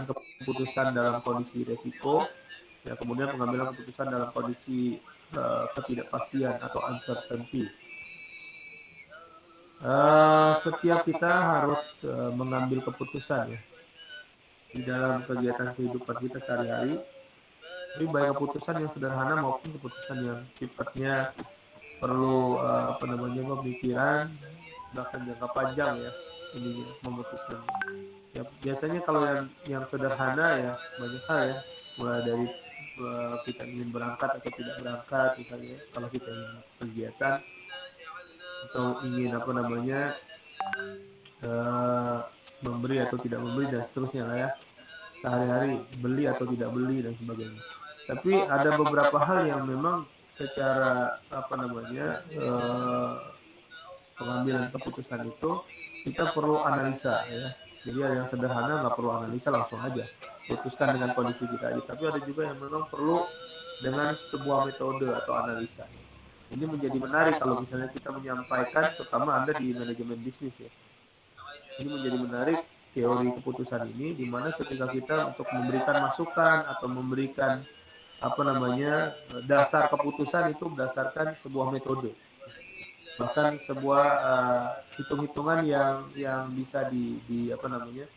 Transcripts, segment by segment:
keputusan dalam kondisi resiko, ya kemudian pengambilan keputusan dalam kondisi ketidakpastian atau uncertainty. Setiap kita harus mengambil keputusan ya di dalam kegiatan kehidupan kita sehari-hari. Ini baik keputusan yang sederhana maupun keputusan yang sifatnya perlu pemikiran bahkan jangka panjang ya ini memutuskan. Ya biasanya kalau yang sederhana ya banyak hal ya, mulai dari kita ingin berangkat atau tidak berangkat misalnya, kalau kita ingin kegiatan atau ingin memberi atau tidak memberi dan seterusnya lah ya, sehari-hari beli atau tidak beli dan sebagainya. Tapi ada beberapa hal yang memang secara pengambilan keputusan itu kita perlu analisa ya. Jadi ada yang sederhana nggak perlu analisa, langsung aja putuskan dengan kondisi kita aja. Tapi ada juga yang memang perlu dengan sebuah metode atau analisa. Ini menjadi menarik kalau misalnya kita menyampaikan, terutama Anda di manajemen bisnis ya. Ini menjadi menarik teori keputusan ini, di mana ketika kita untuk memberikan masukan atau memberikan dasar keputusan itu berdasarkan sebuah metode, bahkan sebuah hitung-hitungan yang bisa diikuti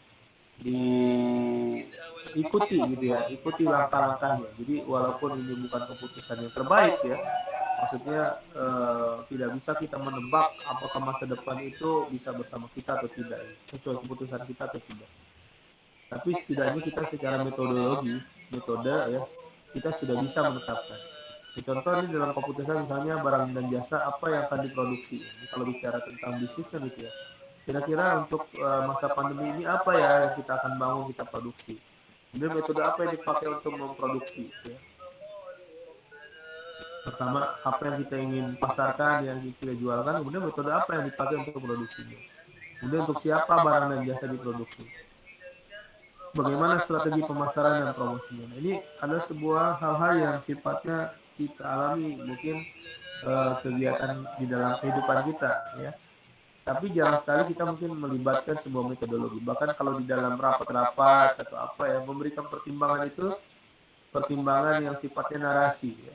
gitu ya, ikuti langkah-langkahnya. Jadi walaupun ini bukan keputusan yang terbaik ya, maksudnya tidak bisa kita menebak apakah masa depan itu bisa bersama kita atau tidak, sesuai keputusan kita atau tidak. Tapi setidaknya kita secara metode ya, kita sudah bisa menetapkan. Contoh ini dalam keputusan misalnya barang dan jasa apa yang akan diproduksi. Ini kalau bicara tentang bisnis kan itu ya. Kira-kira untuk masa pandemi ini apa ya yang kita akan bangun, kita produksi. Kemudian metode apa yang dipakai untuk memproduksi. Ya. Pertama, apa yang kita ingin pasarkan, yang kita jualkan. Kemudian metode apa yang dipakai untuk produksinya. Kemudian untuk siapa barang dan jasa diproduksi. Bagaimana strategi pemasaran dan promosinya. Nah, ini ada sebuah hal-hal yang sifatnya kita alami mungkin kegiatan di dalam kehidupan kita ya. Tapi jarang sekali kita mungkin melibatkan sebuah metodologi. Bahkan kalau di dalam rapat-rapat atau apa ya, memberikan pertimbangan itu pertimbangan yang sifatnya narasi ya.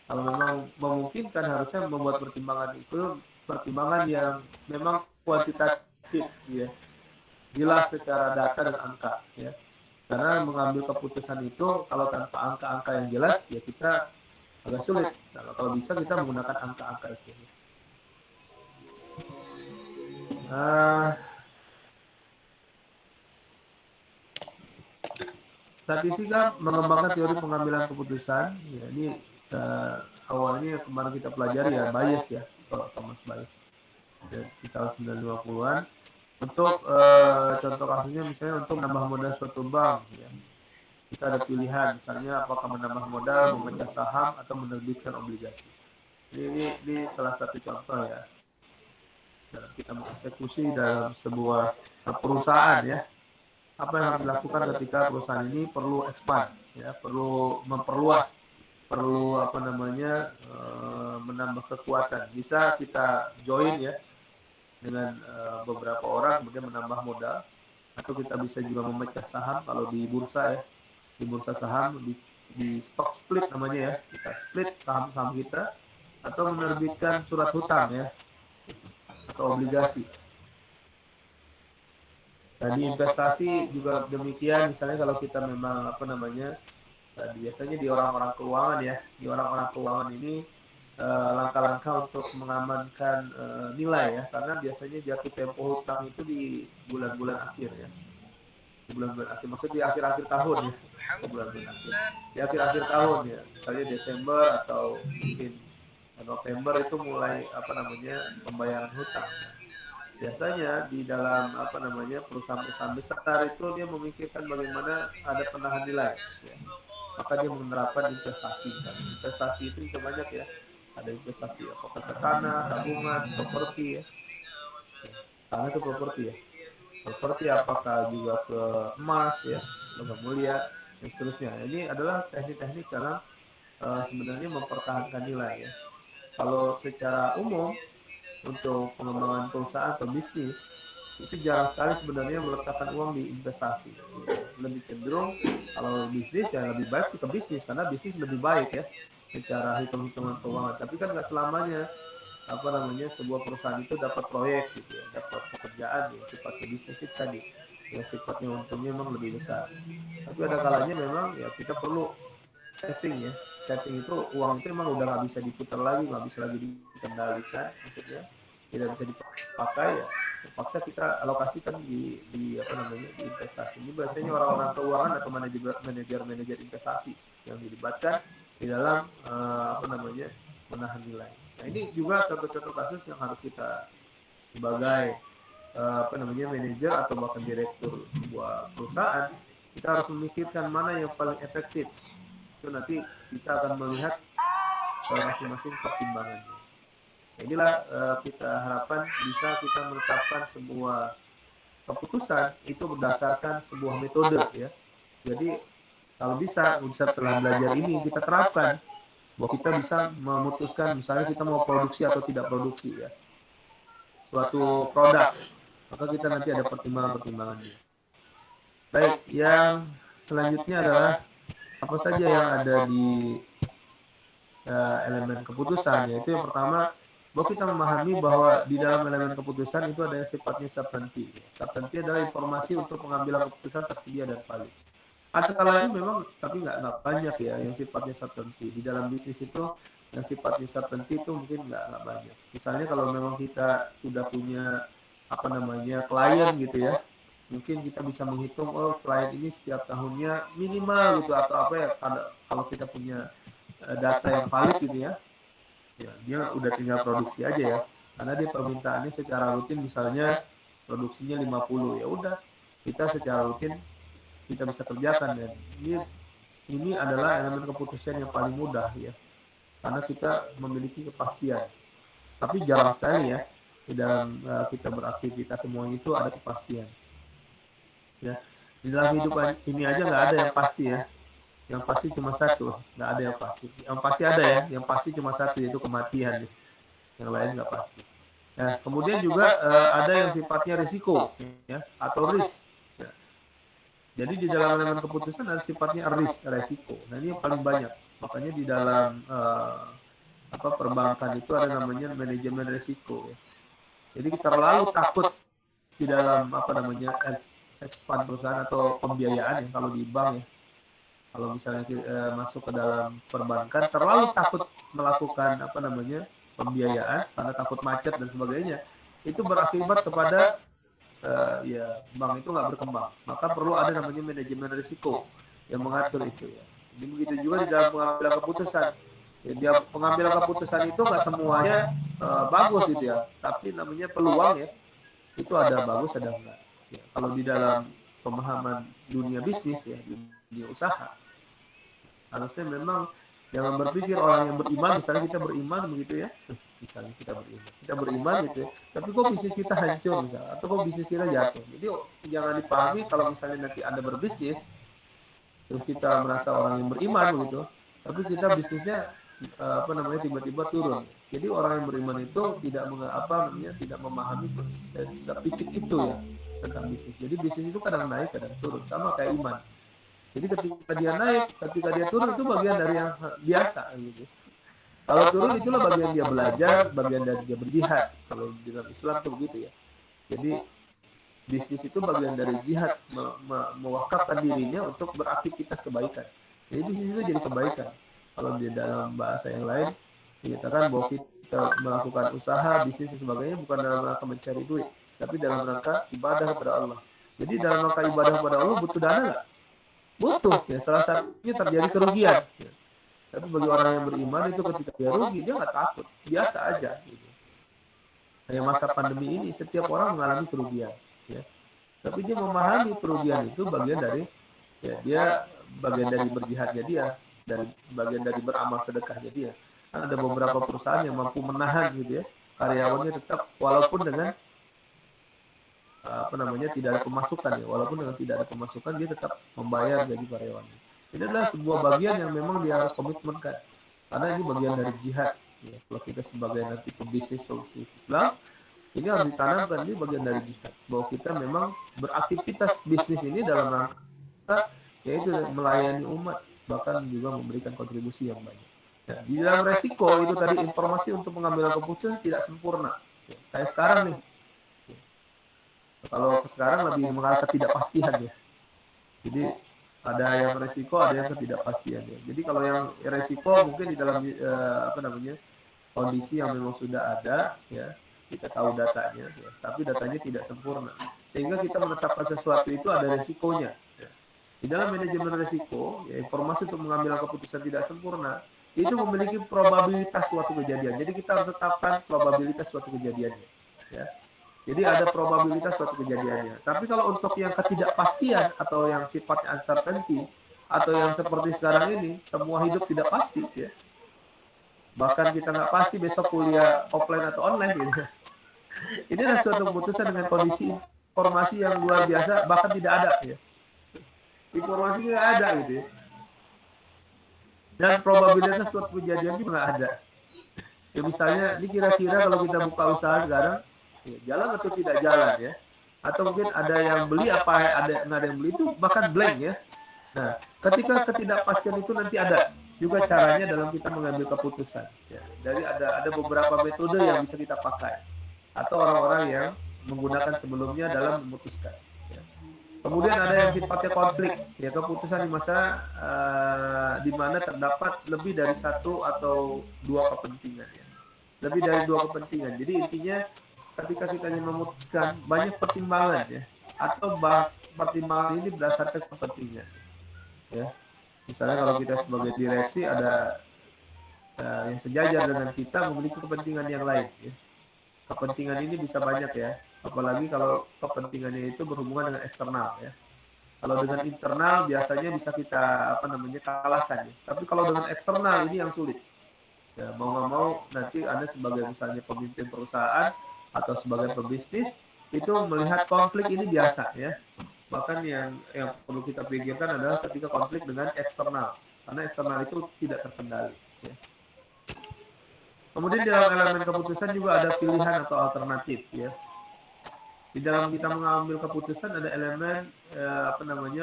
Kalau memang memungkinkan harusnya membuat pertimbangan itu pertimbangan yang memang kuantitatif ya, jelas secara data dan angka ya. Karena mengambil keputusan itu kalau tanpa angka-angka yang jelas ya kita agak sulit. Nah, kalau bisa kita menggunakan angka-angka itu. Statistika mengembangkan teori pengambilan keputusan. Ya, ini awalnya kemarin kita pelajari ya bias ya, Thomas Bayes ya, di tahun 1950-an. Untuk contoh kasusnya misalnya untuk menambah modal suatu bank ya. Kita ada pilihan misalnya apakah menambah modal, memecah saham atau menerbitkan obligasi. Ini salah satu contoh ya dalam kita mengeksekusi dalam sebuah perusahaan ya. Apa yang harus dilakukan ketika perusahaan ini perlu expand ya, perlu memperluas, perlu menambah kekuatan. Bisa kita join ya dengan beberapa orang kemudian menambah modal, atau kita bisa juga memecah saham kalau di bursa ya, di bursa saham di stock split namanya ya, kita split saham-saham kita atau menerbitkan surat hutang ya atau obligasi. Dan di investasi juga demikian, misalnya kalau kita memang biasanya di orang-orang keuangan ya, di orang-orang keuangan ini langkah-langkah untuk mengamankan nilai ya, karena biasanya jatuh tempo hutang itu di bulan-bulan akhir ya, di bulan-bulan akhir, maksudnya di akhir-akhir tahun ya, bulan-bulan akhir, di akhir-akhir tahun ya, misalnya Desember atau mungkin November itu mulai pembayaran hutang. Biasanya di dalam perusahaan-perusahaan besar itu dia memikirkan bagaimana ada penahan nilai ya. Maka dia menerapkan investasi. Investasi itu bisa banyak ya, ada investasi apakah ke tanah, tabungan, properti ya, tanah itu properti ya, properti apakah juga ke emas ya, logam mulia dan seterusnya. Ini adalah teknik-teknik dalam sebenarnya mempertahankan nilai ya. Kalau secara umum untuk pengembangan perusahaan atau bisnis itu jarang sekali sebenarnya meletakkan uang di investasi. lebih cenderung kalau bisnis ya lebih baik sih ke bisnis karena bisnis lebih baik ya secara hitung-hitungan keuangan. Tapi kan nggak selamanya apa namanya sebuah perusahaan itu dapat proyek gitu ya, dapat pekerjaan ya sifatnya bisnis itu tadi ya sifatnya untungnya memang lebih besar. Tapi ada kalanya memang ya kita perlu saving ya. Saving itu uang itu memang udah nggak bisa diputar lagi, nggak bisa lagi dikendalikan, maksudnya tidak bisa dipakai ya. Terpaksa kita alokasikan di apa namanya di investasi. Ini biasanya orang-orang keuangan atau manajer investasi yang dilibatkan di dalam apa namanya menahan nilai. Nah ini juga contoh-contoh kasus yang harus kita sebagai apa namanya manajer atau bahkan direktur sebuah perusahaan kita harus memikirkan mana yang paling efektif. Itu nanti kita akan melihat masing-masing pertimbangannya. Inilah kita harapkan bisa kita menetapkan sebuah keputusan itu berdasarkan sebuah metode ya. Jadi kalau bisa setelah belajar ini kita terapkan bahwa kita bisa memutuskan misalnya kita mau produksi atau tidak produksi ya suatu produk, maka kita nanti ada pertimbangan-pertimbangannya. Baik, yang selanjutnya adalah apa saja yang ada di elemen keputusan, yaitu yang pertama bahwa kita memahami bahwa di dalam elemen keputusan itu ada yang sifatnya substansi. Substansi adalah informasi untuk pengambilan keputusan tersedia dan valid. Ada kalanya memang tapi nggak banyak ya yang sifatnya substansi. Di dalam bisnis itu yang sifatnya substansi itu mungkin nggak banyak. Misalnya kalau memang kita sudah punya apa namanya klien gitu ya, mungkin kita bisa menghitung oh klien ini setiap tahunnya minimal gitu atau apa ya kalau kita punya data yang valid gitu ya, ya dia udah tinggal produksi aja ya karena dia permintaannya secara rutin misalnya produksinya 50 ya udah kita secara rutin kita bisa kerjakan ya ini adalah elemen keputusan yang paling mudah ya karena kita memiliki kepastian tapi jarang sekali ya di dalam kita beraktivitas semuanya itu ada kepastian ya di dalam hidup ini aja nggak ada yang pasti ya yang pasti cuma satu nggak ada yang pasti ada ya yang pasti cuma satu yaitu kematian yang lain nggak pasti. Nah, kemudian juga ada yang sifatnya risiko ya atau risk. Ya. Jadi di dalam elemen keputusan ada sifatnya risk, resiko. Nah, ini yang paling banyak. Makanya di dalam apa perbankan itu ada namanya manajemen risiko ya. Jadi kita terlalu takut di dalam apa namanya expand perusahaan atau pembiayaan ya kalau di bank ya. Kalau misalnya masuk ke dalam perbankan terlalu takut melakukan apa namanya pembiayaan karena takut macet dan sebagainya itu berakibat kepada ya bank itu nggak berkembang maka perlu ada namanya manajemen risiko yang mengatur itu ya jadi begitu juga di dalam pengambilan keputusan ya, dia pengambilan keputusan itu nggak semuanya bagus gitu ya tapi namanya peluang ya itu ada bagus ada enggak ya, kalau di dalam pemahaman dunia bisnis ya dunia usaha harusnya memang jangan berpikir orang yang beriman misalnya kita beriman begitu ya misalnya kita beriman gitu ya tapi kok bisnis kita hancur misalnya atau kok bisnis kita jatuh jadi jangan dipahami kalau misalnya nanti Anda berbisnis terus kita merasa orang yang beriman begitu tapi kita bisnisnya apa namanya tiba-tiba turun jadi orang yang beriman itu tidak apa namanya tidak memahami sepicik itu ya tentang bisnis jadi bisnis itu kadang naik kadang turun sama kayak iman jadi ketika dia naik, ketika dia turun itu bagian dari yang biasa gitu. Kalau turun itulah bagian dia belajar, bagian dari dia berjihad. Kalau di dalam Islam itu begitu ya. Jadi bisnis itu bagian dari jihad, mewakafkan dirinya untuk beraktivitas kebaikan. Jadi bisnis itu jadi kebaikan. Kalau di dalam bahasa yang lain dinyatakan bahwa kita melakukan usaha, bisnis dan sebagainya bukan dalam rangka mencari duit, tapi dalam rangka ibadah kepada Allah. Jadi dalam rangka ibadah kepada Allah butuh dana nggak? Butuh ya salah satunya terjadi kerugian ya. Tapi bagi orang yang beriman itu ketika dia rugi dia nggak takut biasa aja gitu. Kayak masa pandemi ini setiap orang mengalami kerugian ya tapi dia memahami kerugian itu bagian dari ya dia bagian dari berjihadnya dia dan bagian dari beramal sedekahnya dia kan ada beberapa perusahaan yang mampu menahan gitu ya karyawannya tetap walaupun dengan apa namanya tidak ada pemasukan ya walaupun dengan tidak ada pemasukan dia tetap membayar gaji karyawannya ini adalah sebuah bagian yang memang dia harus komitmenkan karena ini bagian dari jihad ya. Kalau kita sebagai nanti pebisnis solusi Islam ini harus ditanamkan ini bagian dari jihad bahwa kita memang beraktivitas bisnis ini dalam rangka yaitu melayani umat, bahkan juga memberikan kontribusi yang banyak. Ya, di dalam resiko itu tadi informasi untuk mengambil keputusan tidak sempurna. Ya, kayak sekarang nih, kalau sekarang lebih mengarah ketidakpastian ya. Jadi ada yang resiko, ada yang ketidakpastian ya. Jadi kalau yang resiko mungkin di dalam apa namanya kondisi yang memang sudah ada ya, kita tahu datanya ya, tapi datanya tidak sempurna, sehingga kita menetapkan sesuatu itu ada resikonya ya. Di dalam manajemen resiko ya, informasi untuk mengambil keputusan tidak sempurna itu memiliki probabilitas suatu kejadian, jadi kita harus tetapkan probabilitas suatu kejadiannya ya. Jadi ada probabilitas suatu kejadiannya. Tapi kalau untuk yang ketidakpastian atau yang sifatnya uncertainty atau yang seperti sekarang ini, semua hidup tidak pasti ya. Bahkan kita nggak pasti besok kuliah offline atau online gitu. Ini adalah suatu keputusan dengan kondisi informasi yang luar biasa, bahkan tidak ada ya. Informasinya nggak ada gitu ya. Dan probabilitas suatu kejadian juga nggak ada. Ya misalnya, ini kira-kira kalau kita buka usaha sekarang, ya, jalan atau tidak jalan ya. Atau mungkin ada yang beli apa ada nggak ada yang beli, itu bahkan blank ya. Nah, ketika ketidakpastian itu nanti ada juga caranya dalam kita mengambil keputusan. Ya, dari ada beberapa metode yang bisa kita pakai atau orang-orang yang menggunakan sebelumnya dalam memutuskan. Ya. Kemudian ada yang sifatnya konflik, ya keputusan di mana terdapat lebih dari satu atau dua kepentingan. Ya. Lebih dari dua kepentingan. Jadi intinya ketika kita ingin memutuskan banyak pertimbangan ya, atau pertimbangan ini berdasarkan kepentingan. Ya, misalnya kalau kita sebagai direksi ada yang sejajar dengan kita memiliki kepentingan yang lain. Ya. Kepentingan ini bisa banyak ya, apalagi kalau kepentingannya itu berhubungan dengan eksternal ya. Kalau dengan internal biasanya bisa kita kalahkan ya. Tapi kalau dengan eksternal ini yang sulit. Ya, mau nggak mau nanti Anda sebagai misalnya pemimpin perusahaan atau sebagai pebisnis itu melihat konflik ini biasa ya. Bahkan yang perlu kita pikirkan adalah ketika konflik dengan eksternal, karena eksternal itu tidak terkendali. Ya. Kemudian dalam elemen keputusan juga ada pilihan atau alternatif ya. Di dalam kita mengambil keputusan ada elemen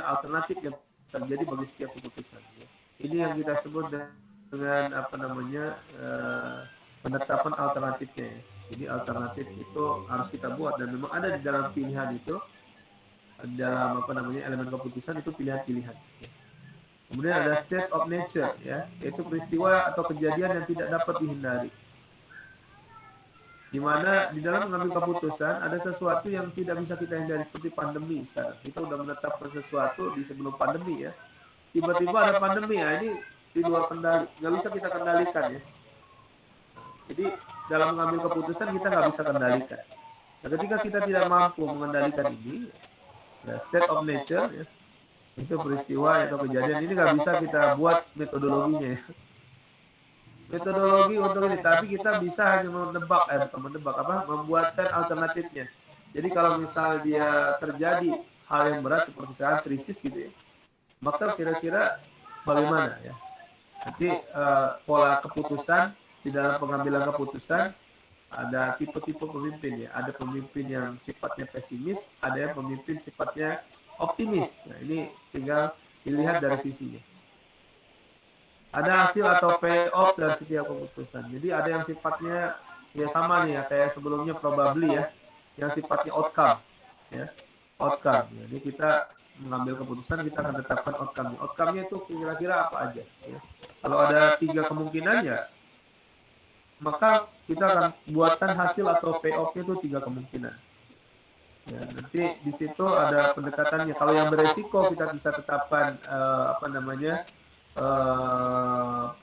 alternatif yang terjadi bagi setiap keputusan. Ya. Ini yang kita sebut dengan penetapan alternatifnya. Ya. Jadi alternatif itu harus kita buat dan memang ada di dalam pilihan itu, dalam elemen keputusan itu pilihan-pilihan. Ya. Kemudian ada state of nature ya, yaitu peristiwa atau kejadian yang tidak dapat dihindari. Di mana di dalam mengambil keputusan ada sesuatu yang tidak bisa kita hindari seperti pandemi sekarang. Kita sudah menetapkan sesuatu di sebelum pandemi ya. Tiba-tiba ada pandemi ya, ini di luar kendali, nggak bisa kita kendalikan ya. Jadi dalam mengambil keputusan kita nggak bisa kendalikan. Nah, ketika kita tidak mampu mengendalikan ini, ya, state of nature ya, itu peristiwa atau kejadian ini nggak bisa kita buat metodologinya ya. Metodologi untuk ini, tapi kita bisa hanya membuatkan alternatifnya. Jadi kalau misal dia terjadi hal yang berat seperti sekarang krisis gitu ya, maka kira-kira bagaimana ya? Nanti pola keputusan di dalam pengambilan keputusan ada tipe-tipe pemimpin ya. Ada pemimpin yang sifatnya pesimis, ada yang pemimpin sifatnya optimis. Nah ini tinggal dilihat dari sisinya. Ada hasil atau payoff dari setiap keputusan. Jadi ada yang sifatnya ya sama nih ya kayak sebelumnya probably ya, yang sifatnya outcome ya, outcome. Jadi kita mengambil keputusan kita akan tetapkan outcome. Outcome-nya itu kira-kira apa aja ya. Kalau ada 3 kemungkinan ya, maka kita akan buatkan hasil atau payoff-nya itu 3 kemungkinan. Ya, nanti di situ ada pendekatannya. Kalau yang beresiko kita bisa tetapkan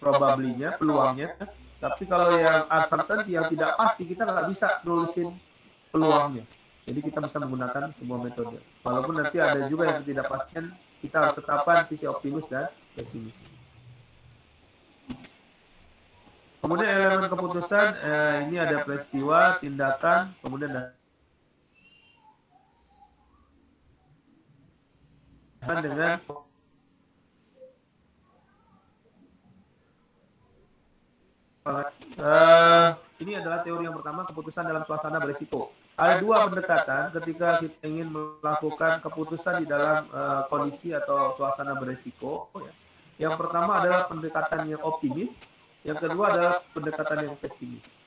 probabilinya, peluangnya. Tapi kalau yang uncertainty yang tidak pasti kita nggak bisa nulisin peluangnya. Jadi kita bisa menggunakan sebuah metode. Walaupun nanti ada juga yang ketidakpastian, kita harus tetapkan sisi optimis dan pesimis. Kemudian elemen keputusan ini ada peristiwa, tindakan, kemudian dengan ini adalah teori yang pertama, keputusan dalam suasana berisiko. ada dua pendekatan ketika kita ingin melakukan keputusan di dalam kondisi atau suasana beresiko. Ya. Yang pertama adalah pendekatan yang optimis, yang kedua adalah pendekatan yang pesimis.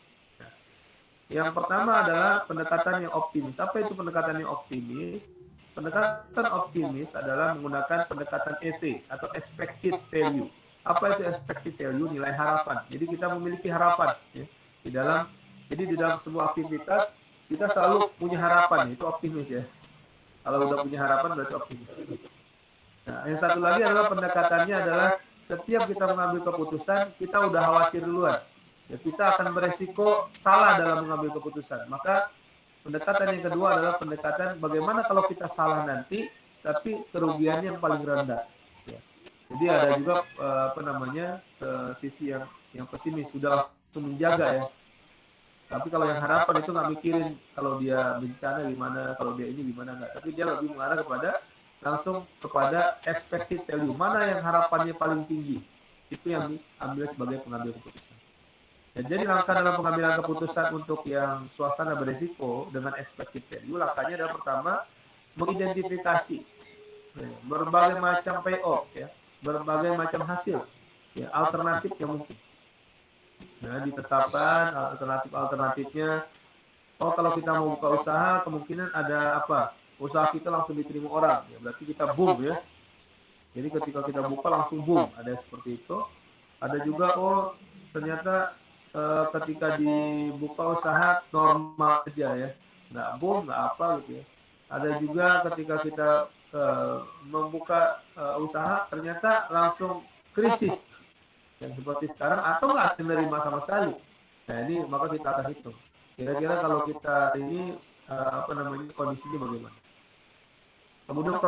Yang pertama adalah pendekatan yang optimis. Apa itu pendekatan yang optimis? Pendekatan optimis adalah menggunakan pendekatan EV atau expected value. Apa itu expected value? Nilai harapan. Jadi kita memiliki harapan ya, di dalam sebuah aktivitas kita selalu punya harapan, itu optimis ya. Kalau udah punya harapan berarti optimis. Nah, yang satu lagi adalah pendekatannya adalah setiap kita mengambil keputusan, kita udah khawatir duluan. Ya, kita akan beresiko salah dalam mengambil keputusan. Maka pendekatan yang kedua adalah pendekatan bagaimana kalau kita salah nanti, tapi kerugiannya yang paling rendah. Ya. Jadi ada juga sisi yang pesimis, sudah langsung menjaga ya. Tapi kalau yang harapan itu nggak mikirin kalau dia bencana gimana, kalau dia ini gimana nggak. Tapi dia lebih mengarah langsung kepada expected value. Mana yang harapannya paling tinggi. Itu yang diambil sebagai pengambil keputusan. Ya, jadi langkah dalam pengambilan keputusan untuk yang suasana beresiko dengan expected value, langkahnya adalah pertama, mengidentifikasi berbagai macam payoff, ya, berbagai macam hasil, ya, alternatif yang mungkin. Nah, ditetapkan alternatifnya. Oh, kalau kita mau buka usaha, kemungkinan ada apa? Usaha kita langsung diterima orang, ya, berarti kita boom ya. Jadi ketika kita buka langsung boom, ada seperti itu. Ada juga ternyata ketika dibuka usaha normal aja ya, nggak boom, nggak apa gitu ya. Ada juga ketika kita membuka usaha ternyata langsung krisis yang seperti sekarang atau nggak menerima sama sekali. Nah ini maka kita akan hitung. Kira-kira kalau kita ini kondisinya bagaimana? Kemudian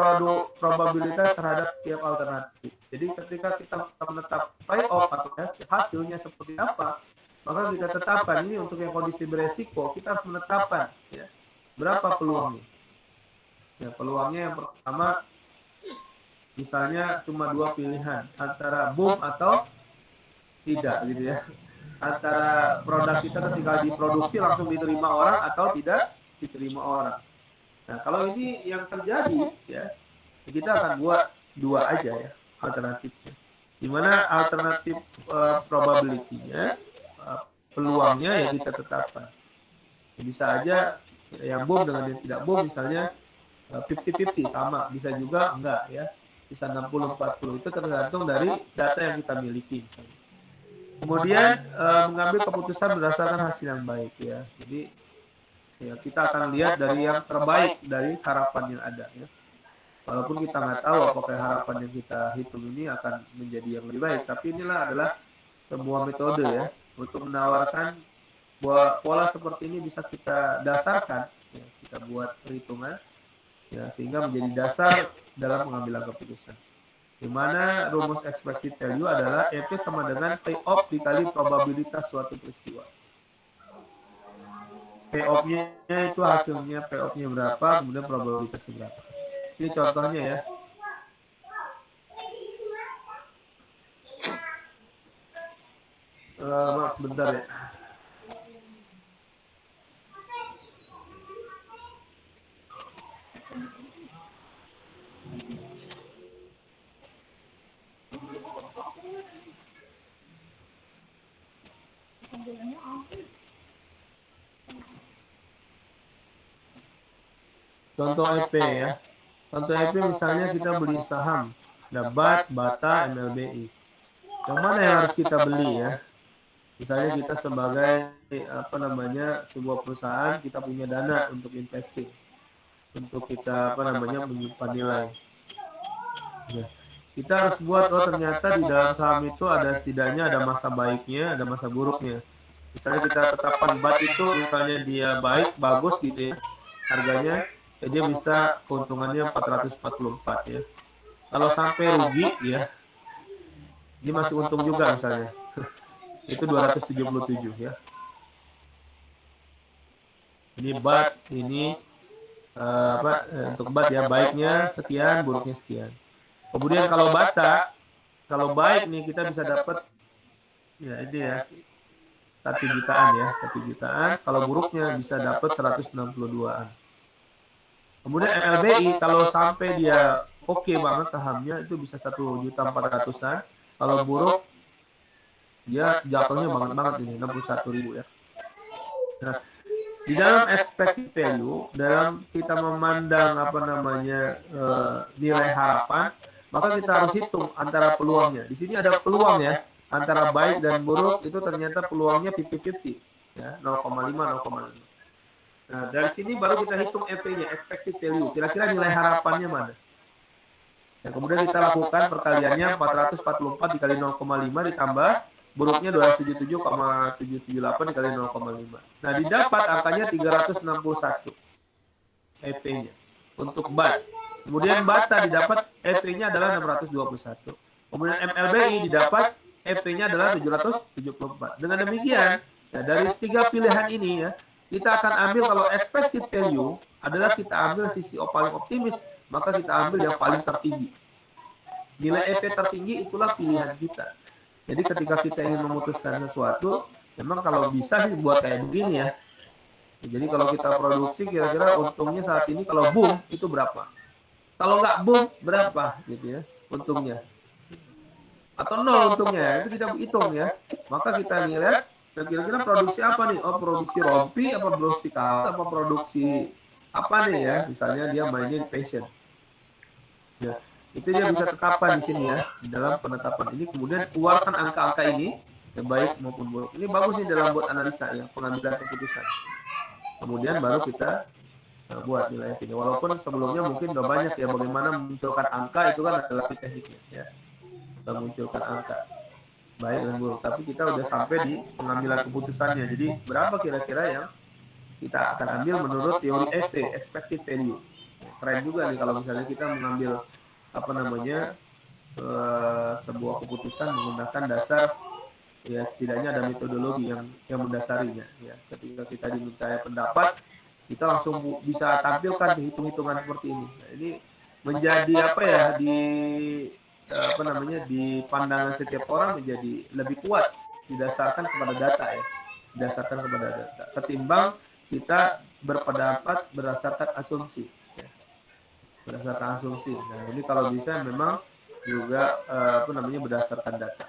probabilitas terhadap tiap alternatif. Jadi ketika kita menetap payoff atau hasilnya seperti apa, maka kita tetapkan ini untuk yang kondisi beresiko, kita harus menetapkan ya, berapa peluangnya. Ya, peluangnya yang pertama misalnya cuma dua pilihan, antara boom atau tidak gitu ya. Antara produk kita ketika diproduksi langsung diterima orang atau tidak diterima orang. Nah, kalau ini yang terjadi ya, kita akan buat dua aja ya alternatifnya. Dimana alternatif probability-nya, peluangnya ya kita tetapkan. Bisa aja yang boom dengan yang tidak boom misalnya 50-50 sama, bisa juga enggak ya. Bisa 60-40, itu tergantung dari data yang kita miliki misalnya. Kemudian mengambil keputusan berdasarkan hasil yang baik ya. Jadi ya, kita akan lihat dari yang terbaik dari harapan yang ada ya. Walaupun kita nggak tahu apakah harapan yang kita hitung ini akan menjadi yang lebih baik, tapi inilah adalah sebuah metode ya untuk menawarkan bahwa pola seperti ini bisa kita dasarkan ya, kita buat perhitungan ya sehingga menjadi dasar dalam pengambilan keputusan. Di mana rumus expected value adalah EP sama dengan payoff dikali probabilitas suatu peristiwa. Payoff-nya itu hasilnya payoff-nya berapa, kemudian probabilitasnya berapa. Ini contohnya ya. Maaf sebentar ya. Contoh EP ya. Contoh EP misalnya kita beli saham, BAT, BATA, MLBI. Yang mana yang harus kita beli ya? Misalnya kita sebagai sebuah perusahaan, kita punya dana untuk investing, untuk kita menyimpan nilai. Ya. Kita harus buat ternyata di dalam saham itu ada setidaknya ada masa baiknya, ada masa buruknya. Misalnya kita tetapkan BAT itu misalnya dia baik, bagus gitu ya, harganya ya dia bisa keuntungannya 444 ya. Kalau sampai rugi ya, dia masih untung juga misalnya. Itu 277 ya. Ini BAT, ini untuk BAT ya, baiknya sekian, buruknya sekian. Kemudian kalau BATA, kalau baik nih kita bisa dapat ya ini ya 1 jutaan ya, 1 jutaan. Kalau buruknya bisa dapat 162-an. Kemudian MLBI kalau sampai dia oke banget sahamnya itu bisa 1.400.000-an. Kalau buruk dia jatuhnya banget ini 61.000 ya. Nah, di dalam expected value, dalam kita memandang apa namanya nilai harapan, maka kita harus hitung antara peluangnya. Di sini ada peluang ya, antara baik dan buruk itu ternyata peluangnya 50-50 ya, 0,5 0,5. Nah, dari sini baru kita hitung EV-nya, expected value. Kira-kira nilai harapannya mana? Ya, kemudian kita lakukan perkaliannya 444 dikali 0,5 ditambah buruknya 277,778 dikali 0,5. Nah, didapat angkanya 361 EV-nya untuk BAT. Kemudian BATA didapat EV-nya adalah 621. Kemudian MLBI didapat EV-nya adalah 774. Dengan demikian, ya, dari 3 pilihan ini ya, kita akan ambil kalau expected value adalah kita ambil sisi paling optimis, maka kita ambil yang paling tertinggi. Nilai EV tertinggi itulah pilihan kita. Jadi ketika kita ingin memutuskan sesuatu, memang kalau bisa sih buat kayak begini ya. Jadi kalau kita produksi kira-kira untungnya saat ini kalau boom itu berapa? Kalau nggak boom berapa gitu ya untungnya? Atau nol untungnya, itu kita hitung ya. Maka kita lihat kira-kira produksi apa nih? Oh, produksi rompi, apa produksi kaos, apa produksi apa nih ya? Misalnya dia mainnya fashion. Ya, itu dia bisa tetapkan di sini ya, di dalam penetapan ini. Kemudian keluarkan angka-angka ini, yang baik maupun buruk. Ini bagus nih dalam buat analisa ya, pengambilan keputusan. Kemudian baru kita buat nilai ini. Walaupun sebelumnya mungkin udah banyak ya bagaimana memunculkan angka itu kan adalah tekniknya ya. Kita munculkan angka baik dan buruk. Tapi kita udah sampai di pengambilan keputusannya. Jadi berapa kira-kira yang kita akan ambil menurut teori EV, expected value. Keren juga nih kalau misalnya kita mengambil apa namanya sebuah keputusan menggunakan dasar ya setidaknya ada metodologi yang mendasarinya ya. Ketika kita diminta pendapat, kita langsung bisa tampilkan hitung-hitungan seperti ini. Nah, ini menjadi apa ya di apa namanya di pandangan setiap orang menjadi lebih kuat didasarkan kepada data ya, didasarkan kepada data ketimbang kita berpendapat berdasarkan asumsi ya. Berdasarkan asumsi. Nah, ini kalau bisa memang juga apa namanya berdasarkan data.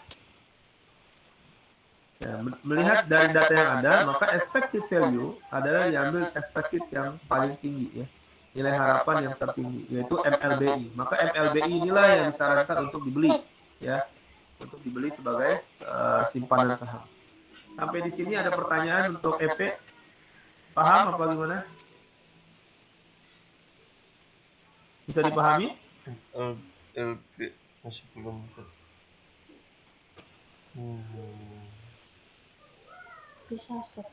Ya, melihat dari data yang ada, maka expected value adalah diambil expected yang paling tinggi ya, nilai harapan yang tertinggi, yaitu MLBI. Maka MLBI inilah yang disarankan untuk dibeli ya, untuk dibeli sebagai simpanan saham. Sampai di sini ada pertanyaan untuk EV, paham apa gimana? Bisa dipahami? LB masih belum. Bisa, Ustaz.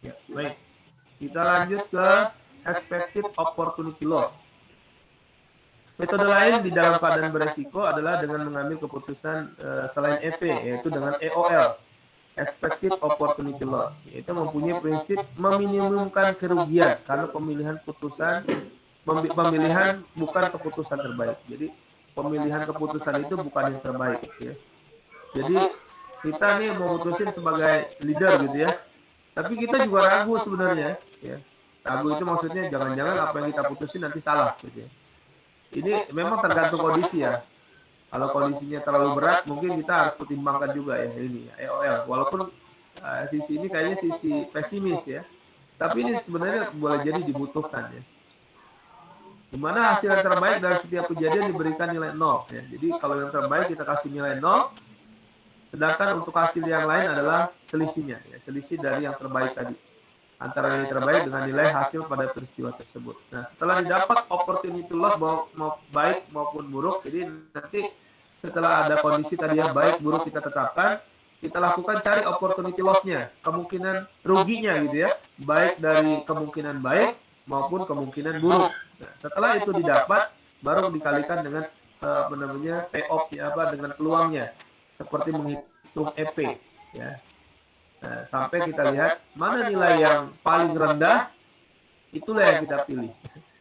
Ya, baik. Kita lanjut ke expected opportunity loss. Metode lain di dalam keadaan beresiko adalah dengan mengambil keputusan selain EV, yaitu dengan EOL, expected opportunity loss, yaitu mempunyai prinsip meminimumkan kerugian karena pemilihan bukan keputusan terbaik. Jadi pemilihan keputusan itu bukan yang terbaik ya. Jadi kita nih mau putusin sebagai leader gitu ya, tapi kita juga ragu sebenarnya ya. Ragu itu maksudnya jangan-jangan apa yang kita putusin nanti salah gitu ya. Ini memang tergantung kondisi ya. Kalau kondisinya terlalu berat mungkin kita harus pertimbangkan juga ya ini ya, EOL. Walaupun sisi ini kayaknya sisi pesimis ya, tapi ini sebenarnya boleh jadi dibutuhkan ya. Dimana hasil yang terbaik dari setiap kejadian diberikan nilai 0 ya. Jadi kalau yang terbaik kita kasih nilai 0, sedangkan untuk hasil yang lain adalah selisihnya ya, selisih dari yang terbaik tadi antara nilai terbaik dengan nilai hasil pada peristiwa tersebut. Nah, setelah didapat opportunity loss mau baik maupun buruk, jadi nanti setelah ada kondisi tadi yang baik buruk kita tetapkan, kita lakukan cari opportunity loss-nya, kemungkinan ruginya gitu ya, baik dari kemungkinan baik maupun kemungkinan buruk. Nah, setelah itu didapat, baru dikalikan dengan apa namanya payoff ya, apa dengan peluangnya, seperti menghitung EP ya. Nah, sampai kita lihat mana nilai yang paling rendah, itulah yang kita pilih.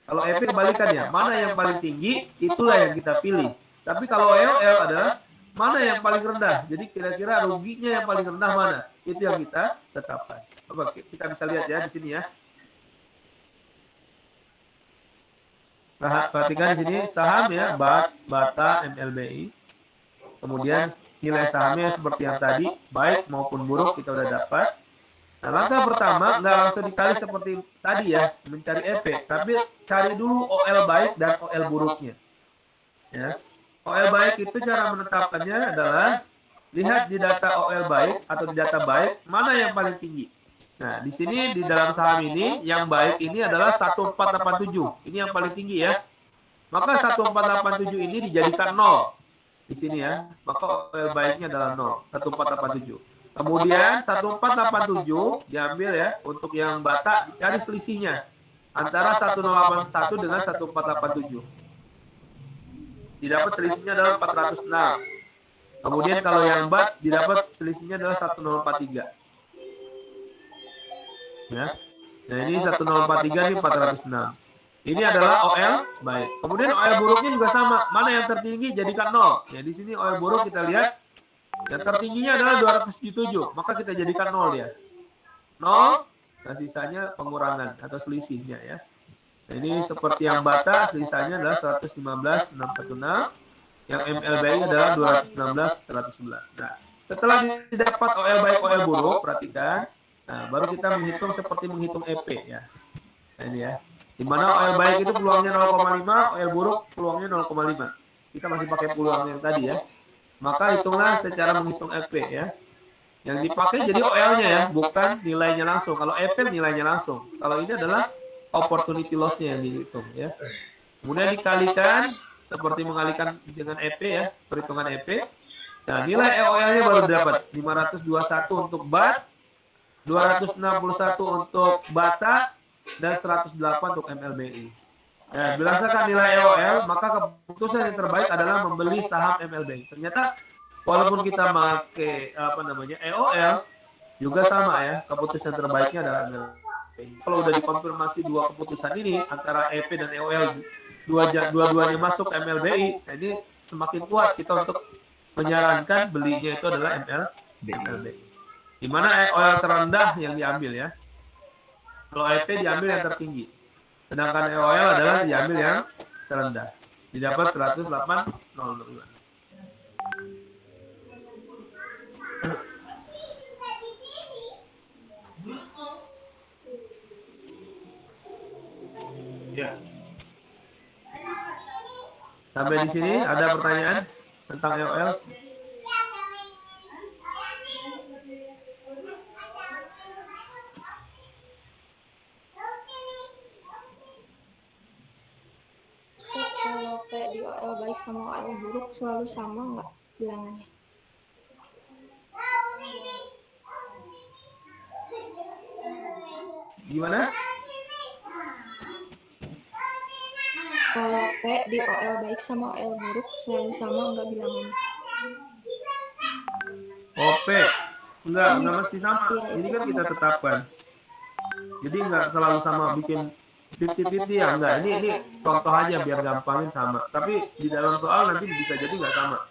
Kalau EP kebalikannya, mana yang paling tinggi, itulah yang kita pilih. Tapi kalau EOL adalah mana yang paling rendah. Jadi kira-kira ruginya yang paling rendah mana? Itu yang kita tetapkan. Coba kita bisa lihat ya di sini ya. Perhatikan di sini saham ya, Bata, MLBI. Kemudian nilai sahamnya seperti yang tadi, baik maupun buruk kita udah dapat. Nah, langkah pertama nggak langsung dikali seperti tadi ya, mencari efek, tapi cari dulu OL baik dan OL buruknya. Ya. OL baik itu cara menetapkannya adalah lihat di data OL baik atau di data baik mana yang paling tinggi. Nah, di sini di dalam saham ini yang baik ini adalah 1487. Ini yang paling tinggi ya. Maka 1487 ini dijadikan 0 di sini ya. Maka OL baiknya adalah 0, 1487. Kemudian 1487 diambil ya untuk yang Bata, cari selisihnya antara 1081 dengan 1487. Didapat selisihnya adalah 406. Kemudian kalau yang BAT didapat selisihnya adalah 1043. Ya. Nah, ini 1043 ini 406. Ini adalah OL baik. Kemudian OL buruknya juga sama. Mana yang tertinggi jadikan 0. Ya, di sini OL buruk kita lihat yang tertingginya adalah 277, maka kita jadikan 0 dia. 0, dan sisanya pengurangan atau selisihnya ya. Nah, ini seperti yang Bata, sisanya adalah 115.616, yang MLBI adalah 216.111. Nah, setelah didapat OL baik, OL buruk, perhatikan, nah, baru kita menghitung seperti menghitung EP ya. Nah, ini ya. Di mana OL baik itu peluangnya 0,5, OL buruk peluangnya 0,5. Kita masih pakai peluang yang tadi ya. Maka hitunglah secara menghitung EP ya. Yang dipakai jadi OL-nya ya, bukan nilainya langsung. Kalau EP nilainya langsung. Kalau ini adalah opportunity loss-nya yang dihitung ya. Kemudian dikalikan seperti mengalikan dengan EP ya, perhitungan EP. Nah, nilai OL-nya baru dapat 521 untuk BAT, 261 untuk Bata, dan 108 untuk MLBI. Ya, berdasarkan nilai EOL, maka keputusan yang terbaik adalah membeli saham MLBI. Ternyata walaupun kita pakai EOL juga sama ya, keputusan terbaiknya adalah MLBI. Kalau udah dikonfirmasi dua keputusan ini antara EP dan EOL, dua-duanya masuk MLBI, nah ini semakin kuat kita untuk menyarankan belinya itu adalah MLBI. Di mana EOL terendah yang diambil ya. Kalau EP diambil yang tertinggi. Sedangkan EOL adalah diambil yang terendah. Didapat 108.002. Ya. Sampai di sini ada pertanyaan tentang EOL? Kalau P di OL baik sama OL buruk selalu sama nggak bilangannya? Gimana? Kalau P di OL baik sama OL buruk selalu sama nggak bilangannya? OP enggak mesti sama. Ini kan kita tetapkan. Jadi enggak selalu sama bikin 50-50 ya, enggak. Ini contoh aja biar gampangin sama. Tapi di dalam soal nanti bisa jadi enggak sama.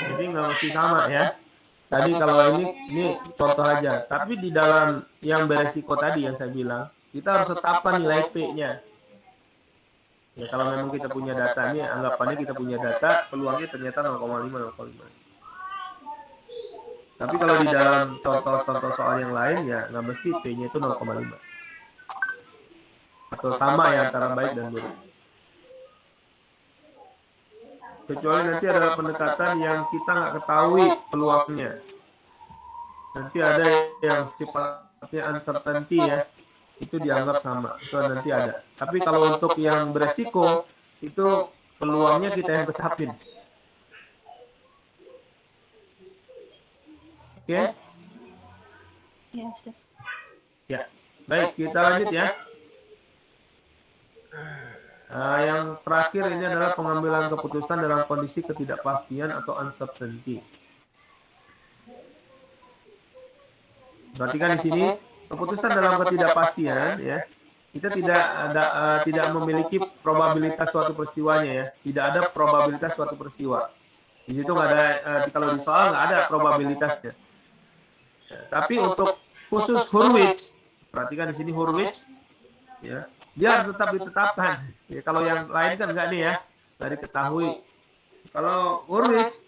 Jadi enggak mesti sama ya. Tadi kalau ini contoh aja. Tapi di dalam yang beresiko tadi yang saya bilang, kita harus tetapkan nilai P-nya. Ya, kalau memang kita punya data, ini anggapannya kita punya data, peluangnya ternyata 0,5. Tapi kalau di dalam contoh-contoh soal yang lain, ya nggak mesti P-nya itu 0,5. Atau sama ya antara baik dan buruk. Kecuali nanti ada pendekatan yang kita nggak ketahui peluangnya. Nanti ada yang sifatnya uncertainty ya. Itu dianggap sama, itu nanti ada. Tapi kalau untuk yang beresiko, itu peluangnya kita yang tetapin. Oke? Ya, Ustaz. Ya, baik, kita lanjut ya. Yang terakhir ini adalah pengambilan keputusan dalam kondisi ketidakpastian atau uncertainty. Perhatikan di sini, keputusan dalam ketidakpastian ya, kita tidak memiliki probabilitas suatu peristiwanya ya, tidak ada probabilitas suatu peristiwa. Di situ nggak ada, kalau di soal nggak ada probabilitasnya. Ya, tapi untuk khusus Hurwitz, perhatikan di sini Hurwitz, ya, dia harus tetap ditetapkan. Ya, kalau yang lain kan nggak nih ya, nggak diketahui. Kalau Hurwitz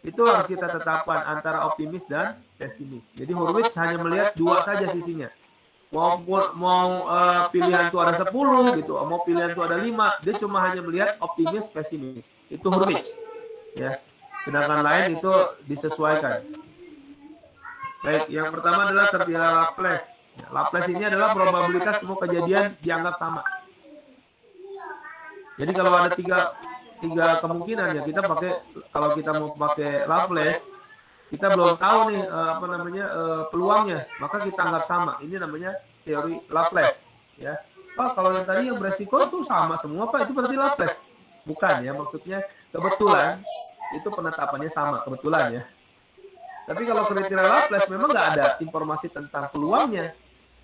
itu harus kita tetapkan antara optimis dan pesimis. Jadi Hurwitz hanya melihat dua saja sisinya. Mau pilihan itu ada 10 gitu, mau pilihan itu ada 5, dia cuma hanya melihat optimis pesimis. Itu Hurwitz. Ya. Sedangkan lain itu disesuaikan. Baik, yang pertama adalah tertiara Laplace. Ya, Laplace ini adalah probabilitas semua kejadian dianggap sama. Jadi kalau ada tiga kemungkinan ya kita pakai, kalau kita mau pakai Laplace, kita belum tahu nih peluangnya, maka kita anggap sama. Ini namanya teori Laplace. Ya, Pak, kalau yang tadi yang beresiko itu sama semua Pak, itu berarti Laplace. Bukan ya, maksudnya kebetulan itu penetapannya sama, kebetulan ya. Tapi kalau kriteria Laplace memang nggak ada informasi tentang peluangnya.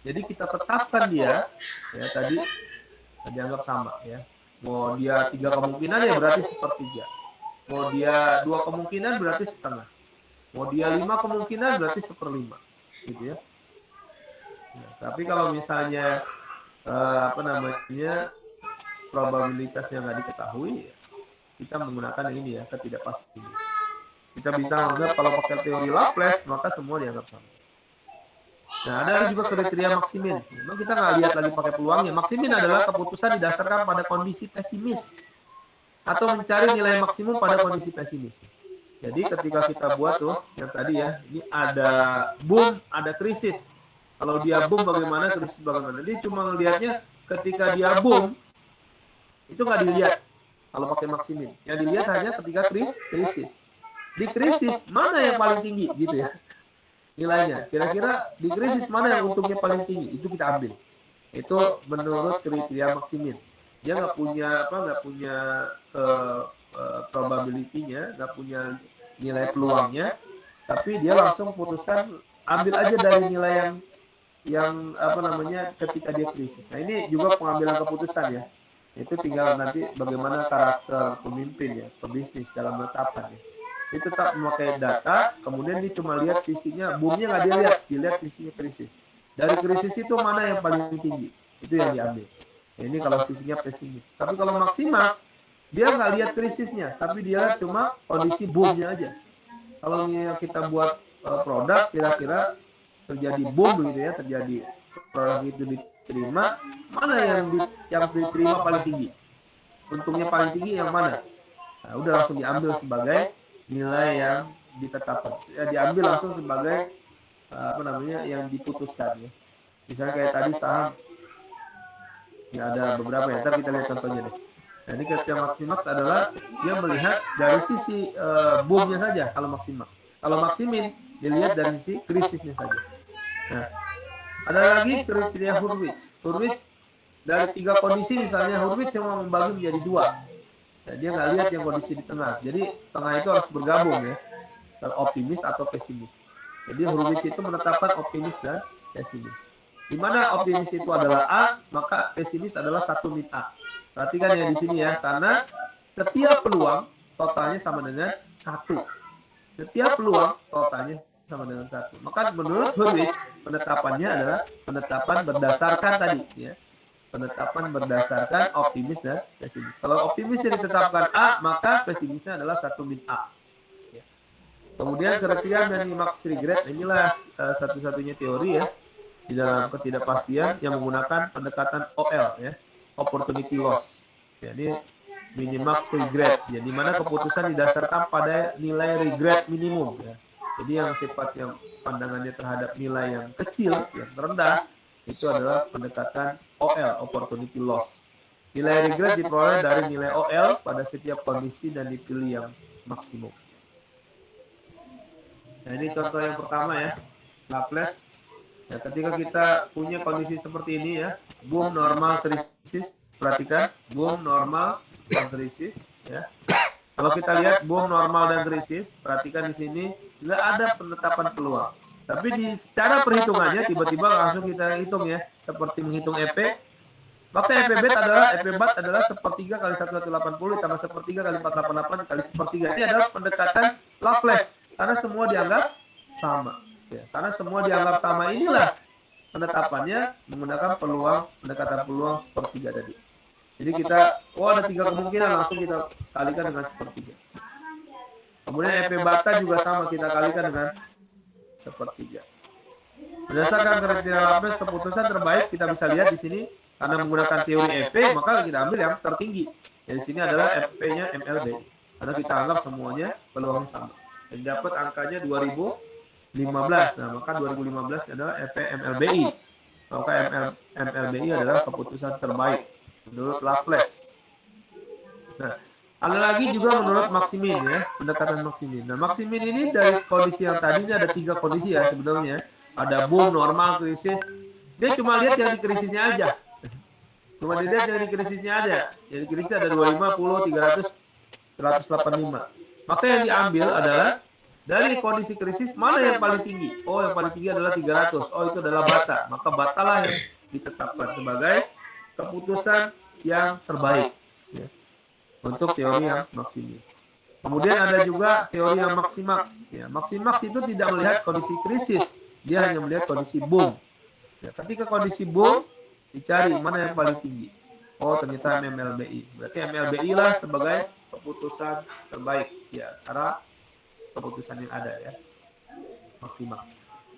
Jadi kita tetapkan dia, ya tadi dianggap sama ya. Mau dia 3 kemungkinan ya berarti sepertiga. Mau dia 2 kemungkinan berarti setengah. Mau dia 5 kemungkinan berarti 1/5, gitu ya. Nah, tapi kalau misalnya probabilitasnya nggak diketahui, ya, kita menggunakan ini ya, ketidakpastian. Kita bisa menganggap kalau pakai teori Laplace maka semua dianggap sama. Nah, ada juga kriteria Maximin. Memang kita nggak lihat lagi pakai peluangnya. Maximin adalah keputusan didasarkan pada kondisi pesimis atau mencari nilai maksimum pada kondisi pesimis. Jadi ketika kita buat tuh yang tadi ya, ini ada boom, ada krisis. Kalau dia boom bagaimana, krisis bagaimana. Dia cuma ngelihatnya ketika dia boom itu nggak dilihat kalau pakai Maximin. Yang dilihat hanya ketika krisis. Di krisis mana yang paling tinggi gitu ya nilainya, kira-kira di krisis mana yang untungnya paling tinggi, itu kita ambil. Itu menurut kriteria Maximin. Dia nggak punya probability-nya, nggak punya nilai peluangnya, tapi dia langsung putuskan ambil aja dari nilai yang ketika dia krisis. Nah, ini juga pengambilan keputusan ya. Itu tinggal nanti bagaimana karakter pemimpin ya, pebisnis dalam menetapkan ya. Itu tetap memakai data, kemudian dia cuma lihat sisinya, boomnya nggak dilihat sisinya krisis. Dari krisis itu mana yang paling tinggi, itu yang diambil. Nah, ini kalau sisinya pesimis. Tapi kalau maksimal, dia nggak lihat krisisnya, tapi dia cuma kondisi boomnya aja. Kalau kita buat produk, kira-kira terjadi boom gitu ya, terjadi produk itu diterima, mana yang diterima paling tinggi, untungnya paling tinggi yang mana? Nah, udah langsung diambil sebagai nilai yang ditetapkan, diambil langsung sebagai yang diputuskan ya. Misalnya kayak tadi saham, ya ada beberapa ya, ntar kita lihat contohnya deh. Nah, ini kriteria Maximax adalah dia melihat dari sisi boomnya saja kalau Maximax. Kalau Maximin dilihat dari sisi krisisnya saja. Nah, ada lagi kriteria Hurwitz. Hurwitz dari 3 kondisi misalnya, Hurwitz cuma membagi menjadi 2. Nah, dia nggak lihat yang kondisi di tengah. Jadi tengah itu harus bergabung ya, optimis atau pesimis. Jadi Hurwitz itu menetapkan optimis dan pesimis. Di mana optimis itu adalah A, maka pesimis adalah 1 min A. Perhatikan ya di sini ya, karena setiap peluang totalnya sama dengan 1. Setiap peluang totalnya sama dengan 1. Maka menurut Hurwitz penetapannya adalah penetapan berdasarkan tadi ya. Penetapan berdasarkan optimis dan pesimis. Kalau optimisnya ditetapkan A, maka pesimisnya adalah 1 min A. Ya. Kemudian kriteria minimax regret, inilah satu-satunya teori ya di dalam ketidakpastian yang menggunakan pendekatan OL ya, opportunity loss. Jadi minimax regret, ya, di mana keputusan didasarkan pada nilai regret minimum ya. Jadi yang sifatnya pandangannya terhadap nilai yang kecil, yang rendah, itu adalah pendekatan OL, opportunity loss. Nilai regret diperoleh dari nilai OL pada setiap kondisi dan dipilih yang maksimum. Nah, ini contoh yang pertama ya, Laplace. Ya, ketika kita punya kondisi seperti ini ya, boom, normal, krisis, perhatikan, boom, normal, dan krisis ya. Kalau kita lihat boom, normal, dan krisis, perhatikan di sini tidak ada penetapan peluang. Tapi di secara perhitungannya tiba-tiba langsung kita hitung ya, seperti menghitung EP. Maka EP BAT adalah sepertiga kali 1180 tambah sepertiga kali 488 kali sepertiga. Ini adalah pendekatan Laplace karena semua dianggap sama. Ya, karena semua dianggap sama inilah penetapannya menggunakan pendekatan peluang sepertiga tadi. Jadi kita, ada 3 kemungkinan, langsung kita kalikan dengan sepertiga. Kemudian EP bata juga sama, kita kalikan dengan sepertiga. Berdasarkan kriteria Laplace, keputusan terbaik kita bisa lihat di sini karena menggunakan teori EP, maka kita ambil yang tertinggi. Di sini adalah EP-nya MLB. Karena kita anggap semuanya peluangnya sama. Dan dapat angkanya 2015. Nah, maka 2015 adalah EP MLBI. Maka MLBI adalah keputusan terbaik menurut Laplace. Nah, ada lagi juga menurut Maximin ya, pendekatan Maximin. Nah, Maximin ini dari kondisi yang tadinya ada 3 kondisi ya sebenarnya. Ada boom, normal, krisis. Dia cuma lihat yang di krisisnya aja. Cuma dilihat yang di krisisnya aja. Yang di krisis ada 250, 300, 185. Maka yang diambil adalah dari kondisi krisis mana yang paling tinggi? Oh, yang paling tinggi adalah 300. Oh, itu adalah bata. Maka bata lah yang ditetapkan sebagai keputusan yang terbaik ya, untuk teori yang Maximin. Kemudian ada juga teori yang Maximax. Ya, Maximax itu tidak melihat kondisi krisis, dia hanya melihat kondisi boom. Ya, ketika kondisi boom, dicari mana yang paling tinggi. Oh, ternyata MLBI. Berarti MLBI lah sebagai keputusan terbaik ya, karena keputusan yang ada ya, maksimal.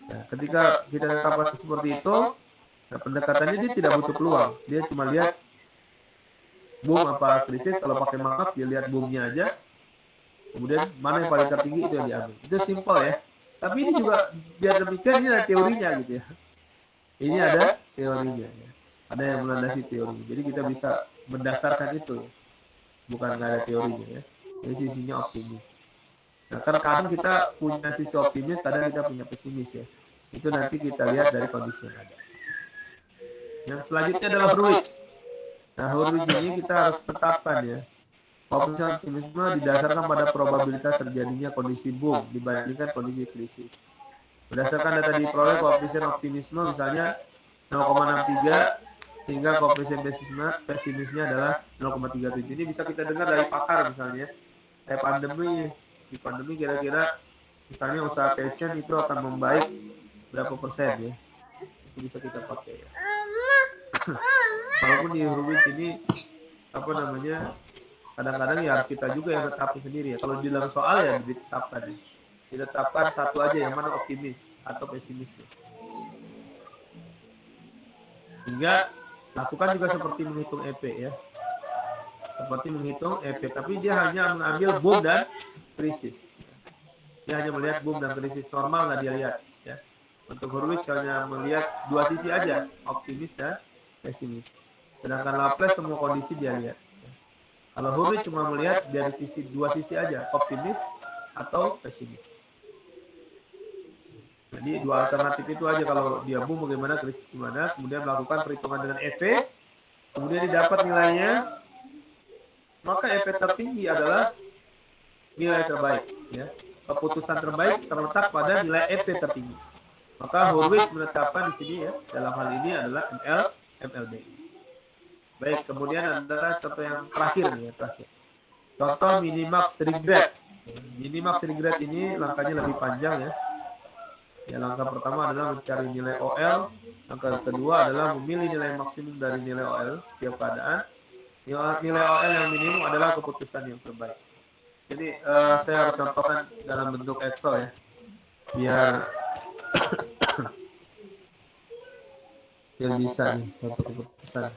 Nah, ketika kita tetapkan seperti itu, nah pendekatannya dia tidak butuh peluang, dia cuma lihat boom apa krisis. Kalau pakai Max dia lihat boomnya aja, kemudian mana yang paling tertinggi itu yang diambil. Itu simple ya. Tapi ini juga biar demikian ini ada teorinya gitu ya. Ini ada teorinya ya. Ada yang melandasi teori. Jadi kita bisa berdasarkan itu ya. Bukan nggak ada teorinya ya. Jadi sisinya optimis. Nah, kadang kita punya sisi optimis, kadang kita punya pesimis ya. Itu nanti kita lihat dari kondisi yang ada. Yang selanjutnya adalah Hurwitz. Nah, Hurwitz ini kita harus tetapkan ya. Koefisien optimisme didasarkan pada probabilitas terjadinya kondisi boom dibandingkan kondisi krisis. Berdasarkan data diperoleh, koefisien optimisme misalnya 0,63 hingga koefisien pesimisnya adalah 0,37. Ini bisa kita dengar dari pakar misalnya. Kayak pandemi, di pandemi kira-kira misalnya usaha fashion itu akan membaik berapa persen ya. Itu bisa kita pakai ya. Walaupun di Hurwitz ini kadang-kadang ya harus kita juga yang tetapin sendiri ya. Kalau di dalam soal ya ditetapkan ya. Ditetapkan satu aja yang mana optimis atau pesimis ya. Hingga lakukan juga seperti menghitung EP ya. Seperti menghitung EP, tapi dia hanya mengambil boom dan krisis. Dia hanya melihat boom dan krisis, normal nggak dia lihat ya. Untuk Hurwitz hanya melihat dua sisi aja, optimis dan pesimis. Sedangkan Laplace semua kondisi dia lihat. Kalau Hurwitz cuma melihat dari dua sisi aja, optimis atau pesimis. Jadi dua alternatif itu aja, kalau dia boom bagaimana, krisis gimana, kemudian melakukan perhitungan dengan EP, kemudian didapat nilainya, maka EP tertinggi adalah nilai terbaik ya. Keputusan terbaik terletak pada nilai EP tertinggi. Maka Hurwitz menetapkan di sini ya, dalam hal ini adalah MLBI. Baik, kemudian ada contoh yang terakhir nih ya, terakhir. Contoh minimax regret. Minimax regret ini langkahnya lebih panjang ya. Ya, langkah pertama adalah mencari nilai OL, langkah kedua adalah memilih nilai maksimum dari nilai OL setiap keadaan. Nilai OL yang minimum adalah keputusan yang terbaik. Jadi saya harus contohkan dalam bentuk Excel ya, biar bisa nih contoh keputusan.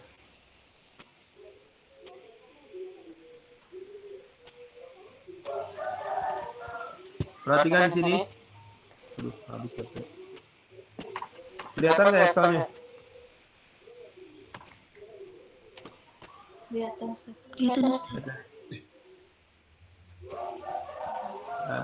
Perhatikan di sini. Aduh, habis baterai. Kelihatan nggak Excelnya? Kelihatan, Ustaz. Kelihatan, Ustaz. Nah,